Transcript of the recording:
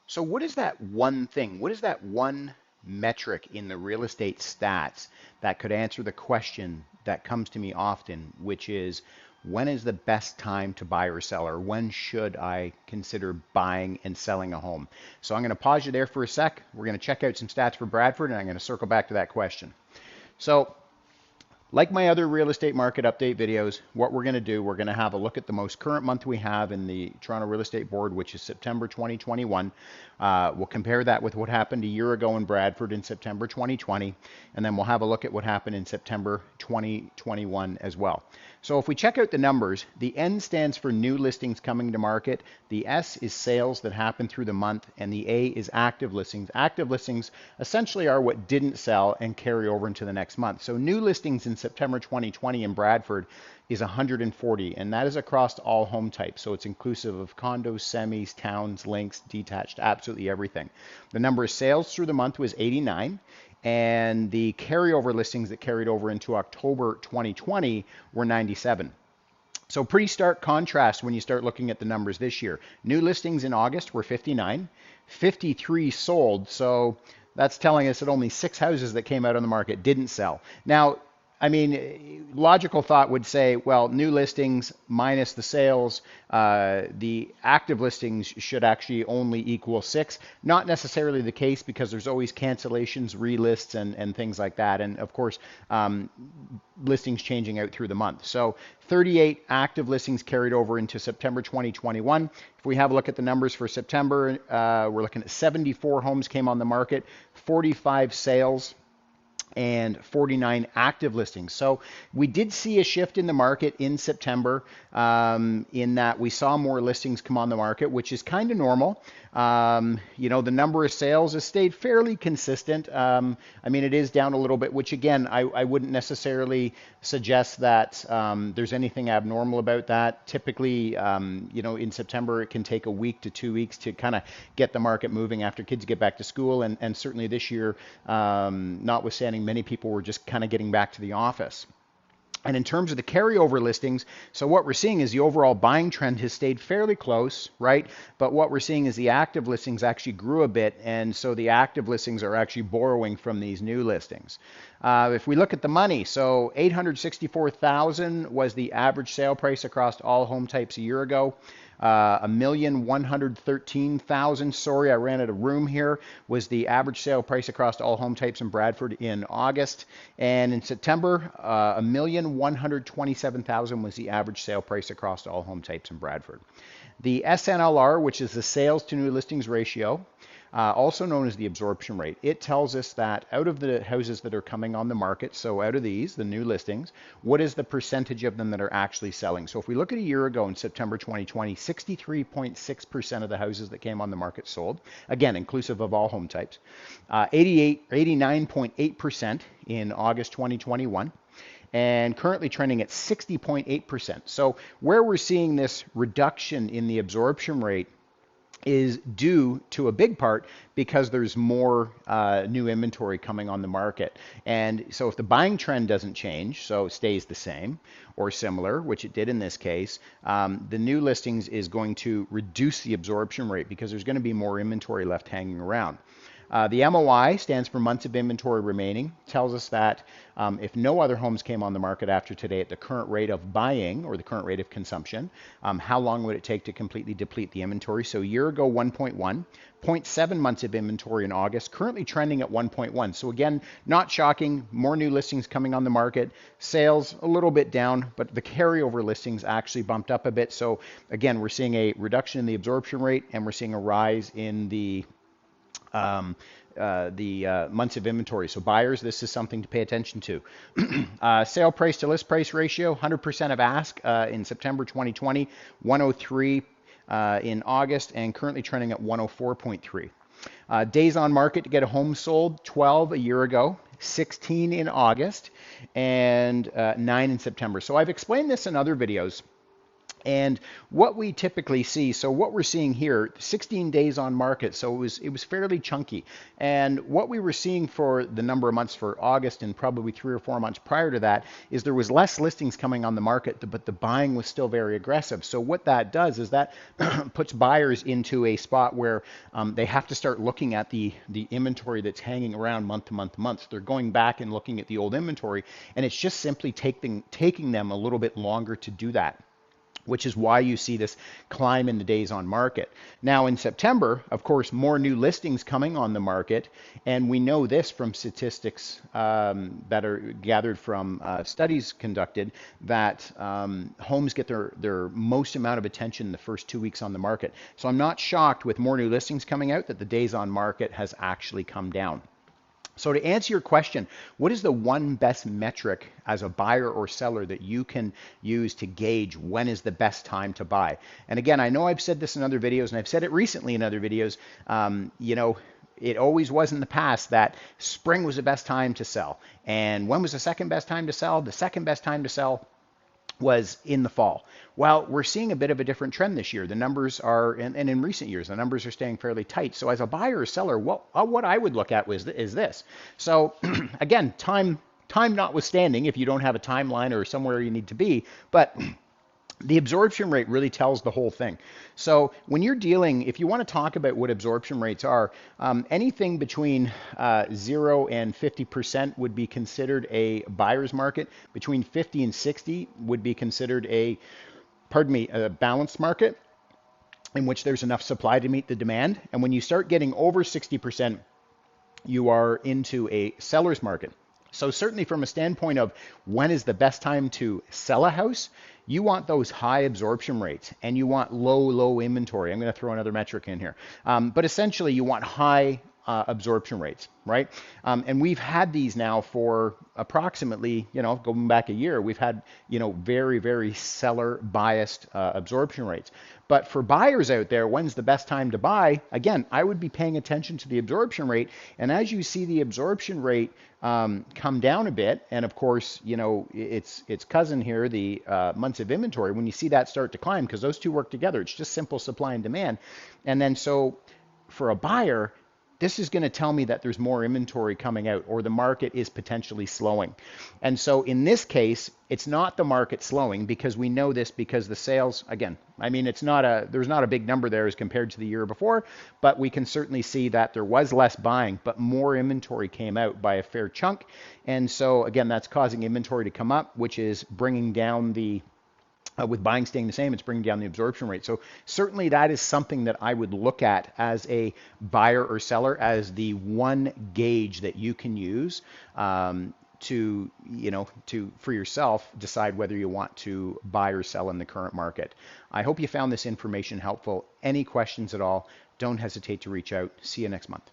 So what is that one thing? What is that one metric in the real estate stats that could answer the question that comes to me often, which is when is the best time to buy or sell, or when should I consider buying and selling a home? So I'm going to pause you there for a sec. We're going to check out some stats for Bradford, and I'm going to circle back to that question. So like my other real estate market update videos, what we're going to do, we're going to have a look at the most current month we have in the Toronto Real Estate Board, which is September 2021. We'll compare that with what happened a year ago in Bradford in September 2020, and then we'll have a look at what happened in September 2021 as well. So if we check out the numbers, the N stands for new listings coming to market, the S is sales that happen through the month, and the A is active listings. Active listings essentially are what didn't sell and carry over into the next month. So new listings in September 2020 in Bradford is 140, and that is across all home types. So it's inclusive of condos, semis, towns, links, detached, absolutely everything. The number of sales through the month was 89, and the carryover listings that carried over into October 2020 were 97. So pretty stark contrast when you start looking at the numbers this year. New listings in August were 59, 53 sold. So that's telling us that only 6 houses that came out on the market didn't sell. Now, I mean, logical thought would say, well, new listings minus the sales, the active listings should actually only equal 6. Not necessarily the case, because there's always cancellations, relists, and things like that. And of course, listings changing out through the month. So 38 active listings carried over into September 2021. If we have a look at the numbers for September, we're looking at 74 homes came on the market, 45 sales, and 49 active listings. So we did see a shift in the market in September, in that we saw more listings come on the market, which is kind of normal. The number of sales has stayed fairly consistent. I mean, it is down a little bit, which again, I wouldn't necessarily suggest that there's anything abnormal about that. Typically, in September, it can take a week to 2 weeks to kind of get the market moving after kids get back to school. And certainly this year, notwithstanding, many people were just kind of getting back to the office. And in terms of the carryover listings, so what we're seeing is the overall buying trend has stayed fairly close, right? But what we're seeing is the active listings actually grew a bit, and so the active listings are actually borrowing from these new listings. If we look at the money, so $864,000 was the average sale price across all home types a year ago. $1,113,000, sorry, I ran out of room here, was the average sale price across all home types in Bradford in August. And in September, $1,127,000 was the average sale price across all home types in Bradford. The SNLR, which is the sales to new listings ratio, also known as the absorption rate. It tells us that out of the houses that are coming on the market, so out of these, the new listings, what is the percentage of them that are actually selling? So if we look at a year ago in September 2020, 63.6% of the houses that came on the market sold, again, inclusive of all home types. 89.8% in August 2021. And currently trending at 60.8%. So where we're seeing this reduction in the absorption rate is due to a big part because there's more new inventory coming on the market. And so if the buying trend doesn't change, so it stays the same or similar, which it did in this case, the new listings is going to reduce the absorption rate because there's going to be more inventory left hanging around. The MOI stands for months of inventory remaining, tells us that if no other homes came on the market after today at the current rate of buying or the current rate of consumption, how long would it take to completely deplete the inventory? So a year ago, 1.1, 0.7 months of inventory in August, currently trending at 1.1. So again, not shocking, more new listings coming on the market, sales a little bit down, but the carryover listings actually bumped up a bit. So again, we're seeing a reduction in the absorption rate and we're seeing a rise in the months of inventory. So buyers, this is something to pay attention to. Sale price to list price ratio, 100% of ask in September 2020, 103 in August, and currently trending at 104.3. Days on market to get a home sold, 12 a year ago, 16 in August, and 9 in September. So I've explained this in other videos. And what we typically see, so what we're seeing here, 16 days on market, so it was fairly chunky. And what we were seeing for the number of months for August and probably 3 or 4 months prior to that is there was less listings coming on the market, but the buying was still very aggressive. So what that does is that puts buyers into a spot where they have to start looking at the inventory that's hanging around month to month to month. So they're going back and looking at the old inventory, and it's just simply taking them a little bit longer to do that, which is why you see this climb in the days on market. Now in September, of course, more new listings coming on the market, and we know this from statistics that are gathered from studies conducted, that homes get their most amount of attention the first 2 weeks on the market. So I'm not shocked with more new listings coming out that the days on market has actually come down. So to answer your question, what is the one best metric as a buyer or seller that you can use to gauge when is the best time to buy? And again, I know I've said this in other videos, and I've said it recently in other videos. It always was in the past that spring was the best time to sell. And when was the second best time to sell? The second best time to sell was in the fall. Well, we're seeing a bit of a different trend this year. The numbers are, and in recent years, the numbers are staying fairly tight. So as a buyer or seller, what I would look at is this. So again, time notwithstanding, if you don't have a timeline or somewhere you need to be, but the absorption rate really tells the whole thing. So when you're dealing, if you want to talk about what absorption rates are, anything between 0 and 50% would be considered a buyer's market. Between 50 and 60 would be considered a balanced market in which there's enough supply to meet the demand. And when you start getting over 60%, you are into a seller's market. So certainly from a standpoint of when is the best time to sell a house, you want those high absorption rates and you want low inventory. I'm going to throw another metric in here. But essentially you want high absorption rates, right? And we've had these now for approximately, going back a year, we've had, very seller biased absorption rates. But for buyers out there, when's the best time to buy? Again, I would be paying attention to the absorption rate. And as you see the absorption rate come down a bit, and of course, its cousin here, the months of inventory, when you see that start to climb, because those two work together, it's just simple supply and demand. And then so for a buyer, this is going to tell me that there's more inventory coming out or the market is potentially slowing. And so in this case, it's not the market slowing, because we know this because the sales, again, there's not a big number there as compared to the year before, but we can certainly see that there was less buying, but more inventory came out by a fair chunk. And so again, that's causing inventory to come up, which is bringing down with buying staying the same, it's bringing down the absorption rate. So certainly that is something that I would look at as a buyer or seller as the one gauge that you can use to for yourself decide whether you want to buy or sell in the current market. I hope you found this information helpful. Any questions at all, don't hesitate to reach out. See you next month.